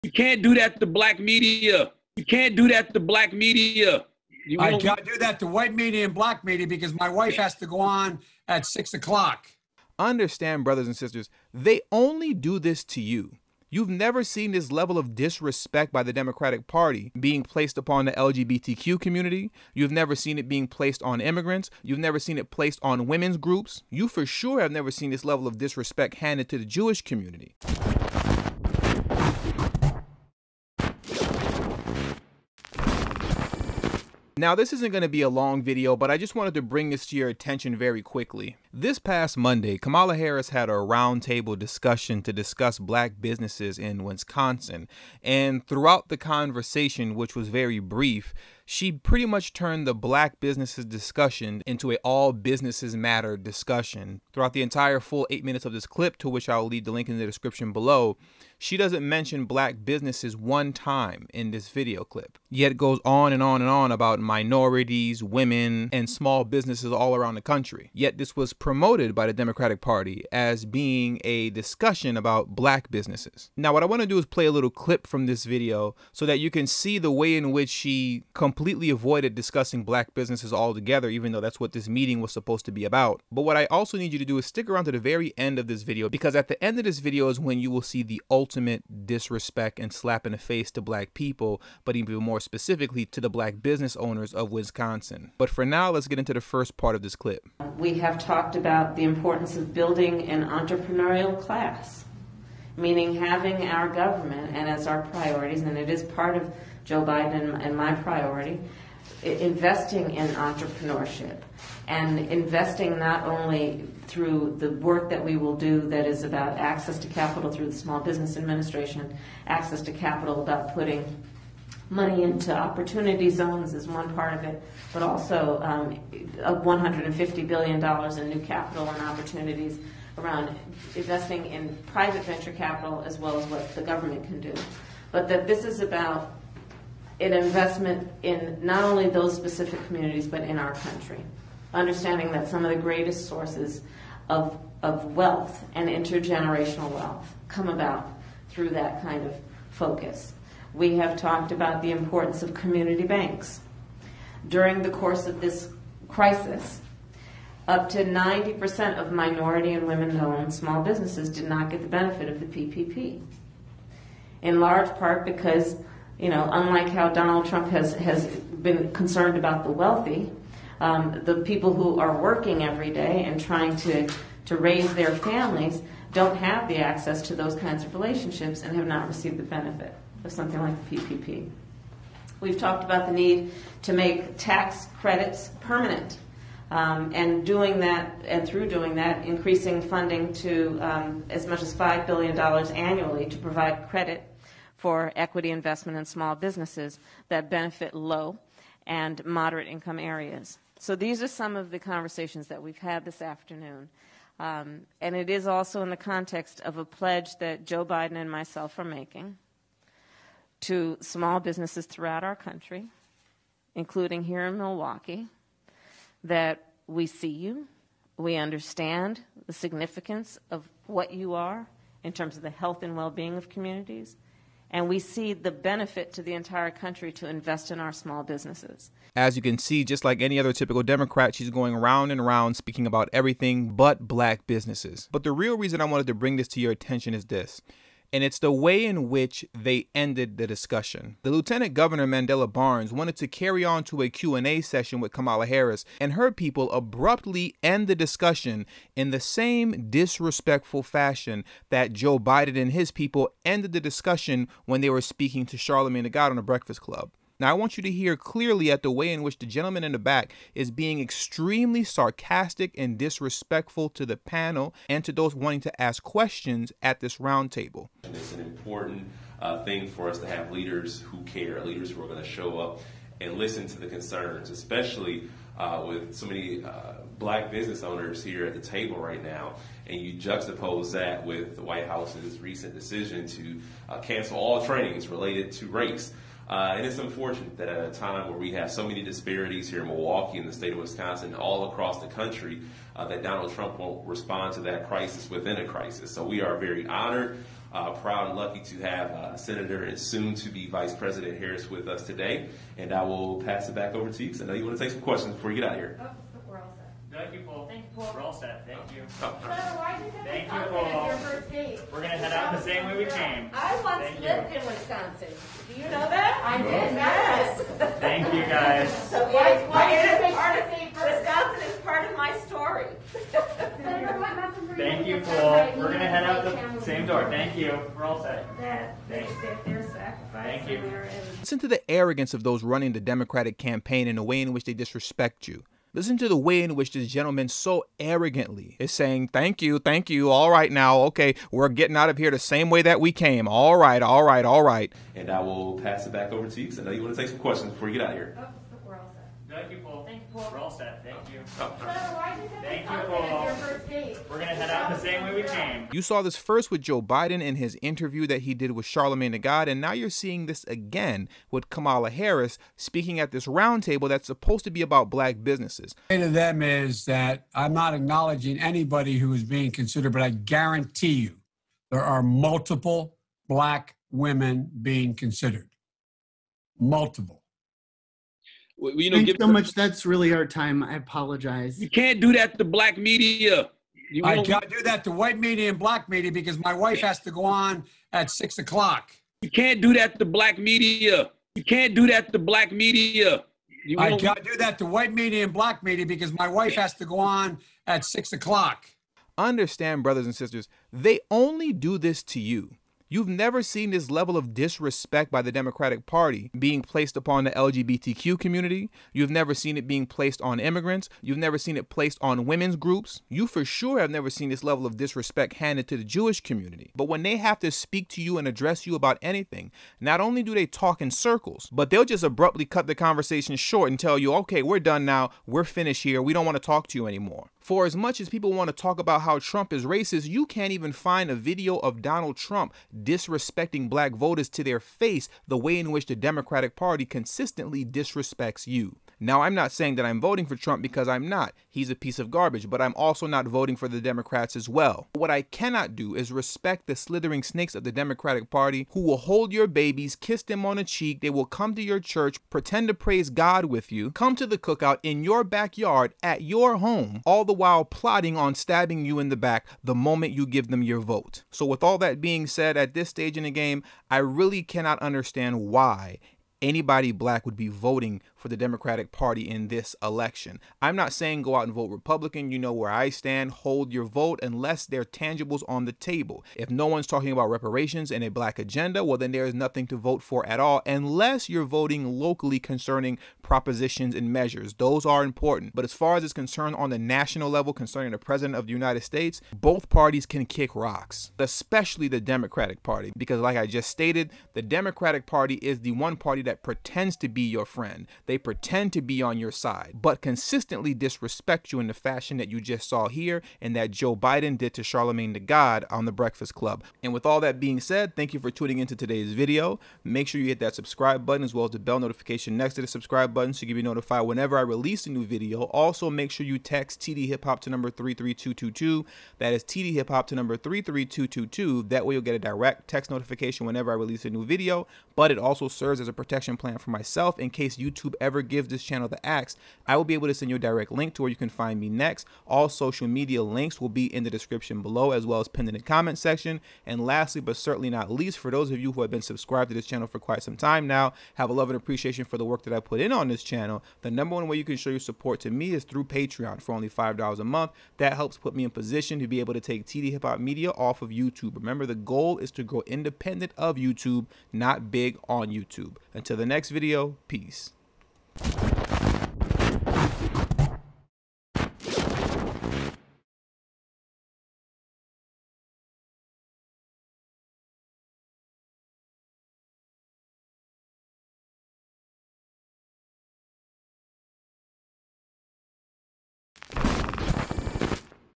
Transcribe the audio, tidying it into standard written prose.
You can't do that to black media. You can't do that to black media. I can't do that to white media and black media because my wife has to go on at 6 o'clock. Understand, brothers and sisters, they only do this to you. You've never seen this level of disrespect by the Democratic Party being placed upon the LGBTQ community. You've never seen it being placed on immigrants. You've never seen it placed on women's groups. You for sure have never seen this level of disrespect handed to the Jewish community. Now, this isn't going to be a long video, but I just wanted to bring this to your attention very quickly. This past Monday, Kamala Harris had a roundtable discussion to discuss black businesses in Wisconsin. And throughout the conversation, which was very brief, she pretty much turned the black businesses discussion into a all businesses matter discussion. Throughout the entire full 8 minutes of this clip, to which I'll leave the link in the description below, she doesn't mention black businesses one time in this video clip. Yet it goes on and on and on about minorities, women, and small businesses all around the country. Yet this was promoted by the Democratic Party as being a discussion about black businesses. Now, what I want to do is play a little clip from this video so that you can see the way in which she completely avoided discussing black businesses altogether, even though that's what this meeting was supposed to be about. But what I also need you to do is stick around to the very end of this video, because at the end of this video is when you will see the ultimate disrespect and slap in the face to black people, but even more specifically to the black business owners of Wisconsin. But for now, let's get into the first part of this clip. We have talked about the importance of building an entrepreneurial class, meaning having our government and as our priorities, and it is part of Joe Biden and my priority, investing in entrepreneurship and investing not only through the work that we will do that is about access to capital through the Small Business Administration, access to capital about putting money into opportunity zones is one part of it, but also $150 billion in new capital and opportunities around investing in private venture capital as well as what the government can do. But that this is about an investment in not only those specific communities, but in our country. Understanding that some of the greatest sources of wealth and intergenerational wealth come about through that kind of focus. We have talked about the importance of community banks. During the course of this crisis, up to 90% of minority and women-owned small businesses did not get the benefit of the PPP. In large part because, you know, unlike how Donald Trump has been concerned about the wealthy, the people who are working every day and trying to raise their families don't have the access to those kinds of relationships and have not received the benefit of something like the PPP. We've talked about the need to make tax credits permanent, and doing that, and through doing that, increasing funding to as much as $5 billion annually to provide credit for equity investment in small businesses that benefit low and moderate income areas. So these are some of the conversations that we've had this afternoon. And it is also in the context of a pledge that Joe Biden and myself are making to small businesses throughout our country, including here in Milwaukee, that we see you, we understand the significance of what you are in terms of the health and well-being of communities, and we see the benefit to the entire country to invest in our small businesses. As you can see, just like any other typical Democrat, she's going round and round speaking about everything but black businesses. But the real reason I wanted to bring this to your attention is this, and it's the way in which they ended the discussion. The Lieutenant Governor Mandela Barnes wanted to carry on to a Q&A session with Kamala Harris, and her people abruptly end the discussion in the same disrespectful fashion that Joe Biden and his people ended the discussion when they were speaking to Charlamagne Tha God on the Breakfast Club. Now, I want you to hear clearly at the way in which the gentleman in the back is being extremely sarcastic and disrespectful to the panel and to those wanting to ask questions at this roundtable. It's an important thing for us to have leaders who care, leaders who are going to show up and listen to the concerns, especially with so many black business owners here at the table right now. And you juxtapose that with the White House's recent decision to cancel all trainings related to race. And it's unfortunate that at a time where we have so many disparities here in Milwaukee and the state of Wisconsin, all across the country, that Donald Trump won't respond to that crisis within a crisis. So we are very honored Proud and lucky to have Senator and soon-to-be Vice President Harris with us today. And I will pass it back over to you because I know you want to take some questions before you get out of here. Oh, we're all set. Thank you, Paul. Thank you, Paul. We're all set. Thank you. Why did you Thank you, come Paul. your first date? We're going to head out the same way we came. I once Thank you. lived in Wisconsin. Do you know that? I did, Yes. Thank you, guys. So Why it did is you part pick of the same Wisconsin is part of my story. Thank you, Paul. We're going to head out the same door. Thank you. We're all set. Their sacrifice. Thank you. Listen to the arrogance of those running the Democratic campaign and the way in which they disrespect you. Listen to the way in which this gentleman so arrogantly is saying, thank you, all right now, okay, we're getting out of here the same way that we came. All right. And I will pass it back over to you because I know you want to take some questions before you get out of here. Oh, we're all set. Thank you, Paul. Thank you, Paul. We're all set. Thank you. Why did you Thank you, come Paul. your first date? We're going to head out the same way we came. You saw this first with Joe Biden in his interview that he did with Charlamagne the God, and now you're seeing this again with Kamala Harris speaking at this roundtable that's supposed to be about black businesses. Say to them is that I'm not acknowledging anybody who is being considered, but I guarantee you there are multiple black women being considered. Multiple. Well, you Thanks so much. That's really our time. I apologize. You can't do that to black media. I can't do that to white media and black media because my wife has to go on at 6 o'clock. You can't do that to black media. You can't do that to black media. I can't do that to white media and black media because my wife has to go on at 6 o'clock. Understand, brothers and sisters, they only do this to you. You've never seen this level of disrespect by the Democratic Party being placed upon the LGBTQ community. You've never seen it being placed on immigrants. You've never seen it placed on women's groups. You for sure have never seen this level of disrespect handed to the Jewish community. But when they have to speak to you and address you about anything, not only do they talk in circles, but they'll just abruptly cut the conversation short and tell you, okay, we're done now. We're finished here. We don't want to talk to you anymore. For as much as people want to talk about how Trump is racist, you can't even find a video of Donald Trump disrespecting black voters to their face the way in which the Democratic Party consistently disrespects you. Now, I'm not saying that I'm voting for Trump because I'm not. He's a piece of garbage, but I'm also not voting for the Democrats as well. What I cannot do is respect the slithering snakes of the Democratic Party who will hold your babies, kiss them on the cheek, they will come to your church, pretend to praise God with you, come to the cookout in your backyard at your home, all the while plotting on stabbing you in the back the moment you give them your vote. So with all that being said, at this stage in the game, I really cannot understand why anybody black would be voting for the Democratic Party in this election. I'm not saying go out and vote Republican. You know where I stand. Hold your vote unless there are tangibles on the table. If no one's talking about reparations and a black agenda, well, then there is nothing to vote for at all unless you're voting locally concerning propositions and measures. Those are important. But as far as it's concerned on the national level concerning the President of the United States, both parties can kick rocks, especially the Democratic Party, because like I just stated, the Democratic Party is the one party that pretends to be your friend. They pretend to be on your side, but consistently disrespect you in the fashion that you just saw here and that Joe Biden did to Charlamagne the God on The Breakfast Club. And with all that being said, thank you for tuning into today's video. Make sure you hit that subscribe button as well as the bell notification next to the subscribe button so you can be notified whenever I release a new video. Also, make sure you text tdhiphop to number 33222. That is tdhiphop to number 33222. That way you'll get a direct text notification whenever I release a new video, but it also serves as a protection plan for myself in case YouTube ever gives this channel the axe. I will be able to send you a direct link to where you can find me next. All social media links will be in the description below as well as pinned in the comment section. And lastly, but certainly not least, for those of you who have been subscribed to this channel for quite some time now, have a love and appreciation for the work that I put in on this channel, the number one way you can show your support to me is through Patreon for only $5 a month. That helps put me in position to be able to take TD Hip Hop Media off of YouTube. Remember, the goal is to grow independent of YouTube, not big on YouTube. Until the next video, peace.